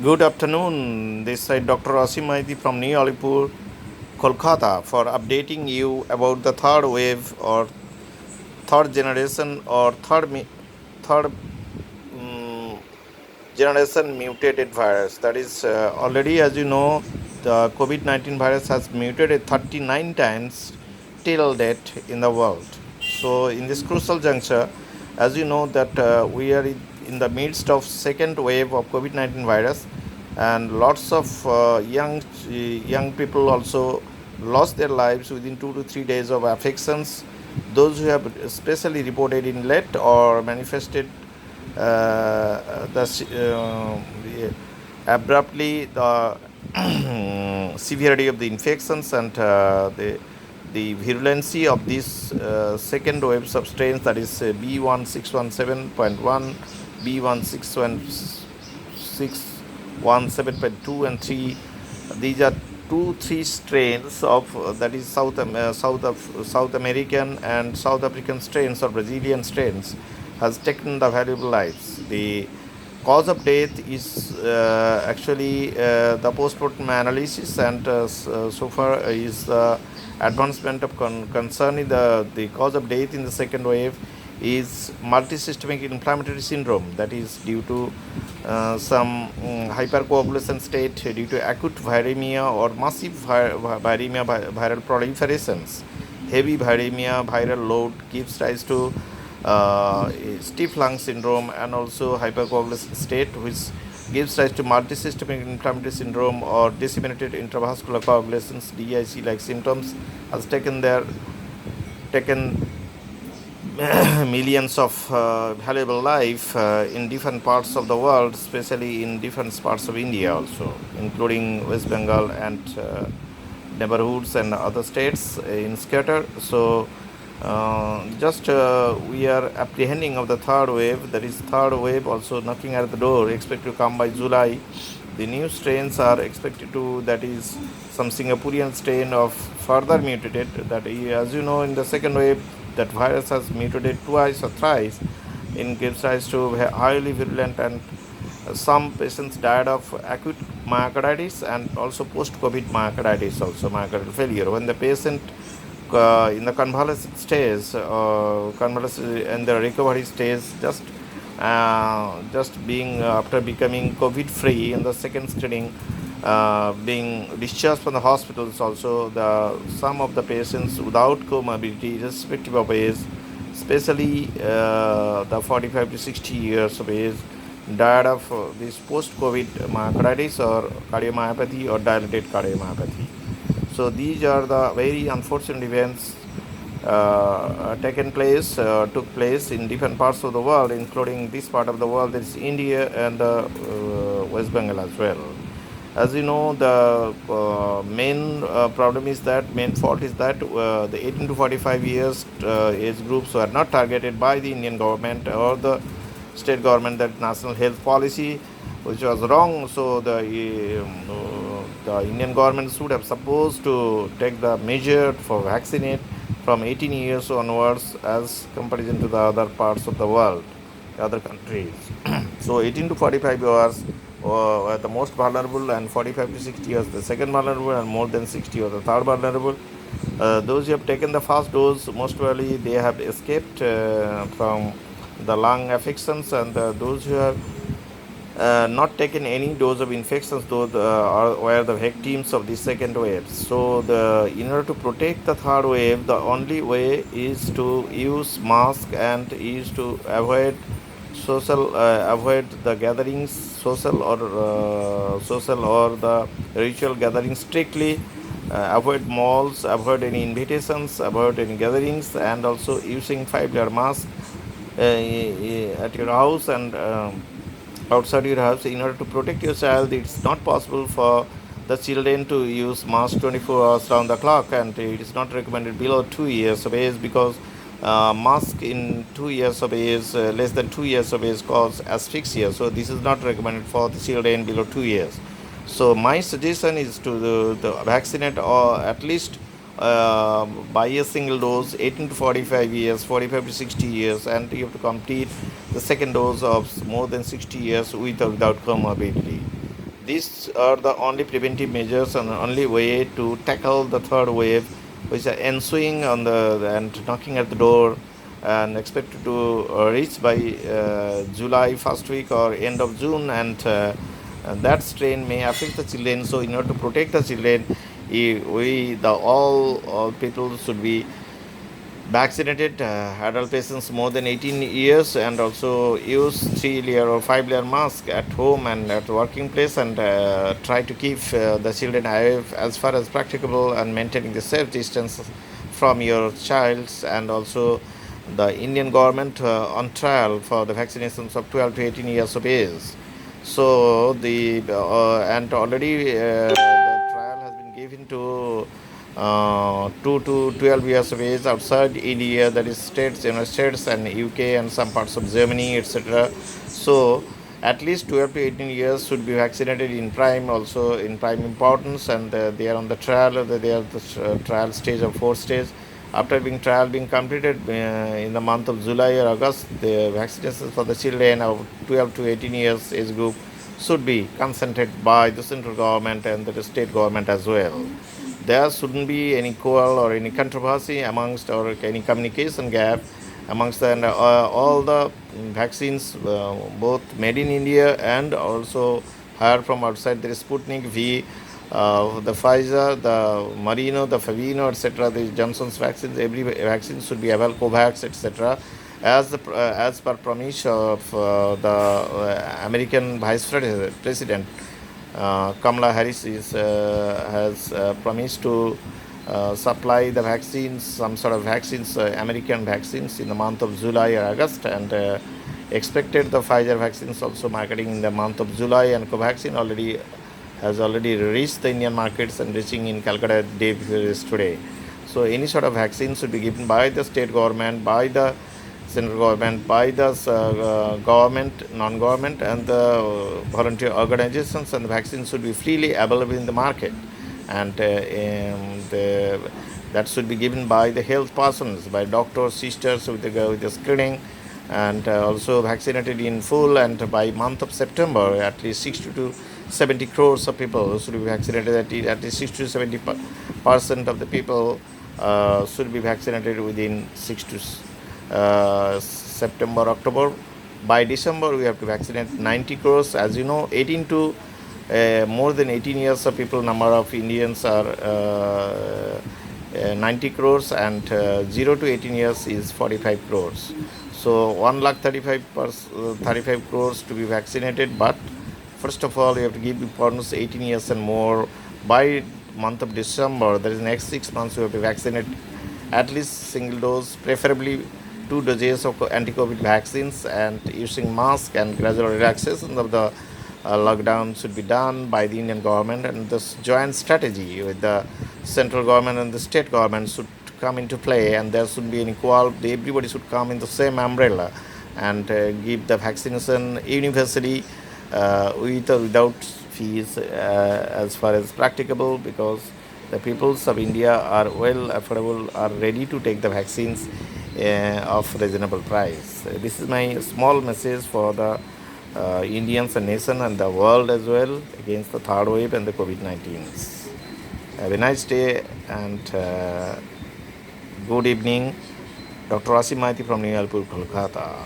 Good afternoon. This side Dr. Asim Maiti from New Alipur, Kolkata, for updating you about the third wave or third generation or third um, generation mutated virus. That is already, as you know, the COVID-19 virus has mutated 39 times till date in the world. So, in this crucial juncture, as you know that we are in the midst of second wave of COVID-19 virus, and lots of young people also lost their lives within 2 to 3 days of affections. Those who have especially reported in late or manifested abruptly the severity of the infections and the virulency of this second wave substance, that is B1617.1, B1617.2 and 3. These are 3 strains of that is South American and South African strains or Brazilian strains has taken the valuable lives. The cause of death is actually the post-mortem analysis, and so far is the advancement of concerning the cause of death in the second wave is multisystemic inflammatory syndrome, that is due to some hypercoagulation state due to acute viremia or massive viremia, viral proliferations. Heavy viremia viral load gives rise to stiff lung syndrome and also hypercoagulation state, which gives rise to multisystemic inflammatory syndrome or disseminated intravascular coagulations, DIC like symptoms, has taken millions of valuable life in different parts of the world, especially in different parts of India also, including West Bengal and neighborhoods and other states in scatter. So just we are apprehending of the third wave. That is third wave also knocking at the door, expected to come by July. The new strains are expected to, that is some Singaporean strain of further mutated, that as you know in the second wave that virus has mutated twice or thrice in gives rise to highly virulent, and some patients died of acute myocarditis and also post-COVID myocarditis, also myocardial failure. When the patient in the convalescent stage, convalescent and the recovery stage, just being after becoming COVID-free in the second screening, being discharged from the hospitals, also the some of the patients without comorbidity, irrespective of age, especially the 45 to 60 years of age, died of this post-COVID myocarditis or cardiomyopathy or dilated cardiomyopathy. So these are the very unfortunate events took place in different parts of the world, including this part of the world, that is India and West Bengal as well. As you know, the main problem is that, main fault is that the 18 to 45 years age groups were not targeted by the Indian government or the state government, that national health policy, which was wrong. So the Indian government should have supposed to take the measure for vaccinate from 18 years onwards as comparison to the other parts of the world, other countries. So 18 to 45 years were the most vulnerable, and 45 to 60 years the second vulnerable, and more than 60 years the third vulnerable. Those who have taken the first dose, most probably they have escaped from the lung affections, and those who have not taken any dose of infections, though were the victims of the second wave. So in order to protect the third wave, the only way is to use mask and is to avoid the gatherings, social or the ritual gatherings strictly. Avoid malls, avoid any invitations, avoid any gatherings, and also using 5-layer mask at your house and outside your house. In order to protect your child, it's not possible for the children to use mask 24 hours round the clock, and it is not recommended below 2 years of age, because mask in 2 years of age, less than 2 years of age, cause asphyxia. So this is not recommended for the children below 2 years. So my suggestion is to the vaccinate, or at least by a single dose, 18 to 45 years, 45 to 60 years, and you have to complete the second dose of more than 60 years with or without comorbidity. these are the only preventive measures and the only way to tackle the third wave, which are ensuing on the and knocking at the door, and expected to reach by July first week or end of June, and that strain may affect the children. So, in order to protect the children, all people should be vaccinated, adult patients more than 18 years, and also use 3-layer or 5-layer mask at home and at working place, and try to keep the children alive as far as practicable, and maintaining the safe distance from your childs. And also the Indian government on trial for the vaccinations of 12 to 18 years of age. So the and already the trial has been given to 2 to 12 years of age outside India, that is states, United States and UK and some parts of Germany, etc. So at least 12 to 18 years should be vaccinated in prime, also in prime importance, and they are on the trial. They are the trial stage or fourth stage. After being completed in the month of July or August, the vaccinations for the children of 12 to 18 years age group should be consented by the central government and the state government as well. There shouldn't be any quarrel or any controversy amongst, or any communication gap amongst all the vaccines, both made in India and also hired from outside. There is Sputnik V, the Pfizer, the Marino, the Favino, etc. The Johnson's vaccines, every vaccine should be available, Covax, etc. As per promise of the American Vice President Kamala Harris has promised to supply the vaccines, some sort of vaccines, American vaccines, in the month of July or August, and expected the Pfizer vaccines also marketing in the month of July, and Covaxin has already reached the Indian markets and reaching in Calcutta day before yesterday. So any sort of vaccine should be given by the state government, by the central government, by the government, non-government, and the volunteer organizations, and the vaccines should be freely available in the market, and that should be given by the health persons, by doctors, sisters with the screening, and also vaccinated in full. And by month of September, at least 60 to 70 crores of people should be vaccinated. At least 60 to 70% of the people should be vaccinated within 6 to September, October. By December, we have to vaccinate 90 crores. As you know, 18 to more than 18 years of people, number of Indians are 90 crores, and 0 to 18 years is 45 crores. So 1,35 crores to be vaccinated. But first of all, you have to give importance 18 years and more. By month of December, that is next 6 months, you have to vaccinate at least single dose, preferably 2 doses of anti-COVID vaccines, and using mask and gradual relaxation of the lockdown should be done by the Indian government. And this joint strategy with the central government and the state government should come into play, and there should be an equality. Everybody should come in the same umbrella and give the vaccination universally, with or without fees, as far as practicable, because the peoples of India are well affordable, are ready to take the vaccines of reasonable price. This is my small message for the Indians and nation and the world as well against the third wave and the COVID-19. Have a nice day and good evening. Dr. Asim Maiti from New Alpur, Kolkata.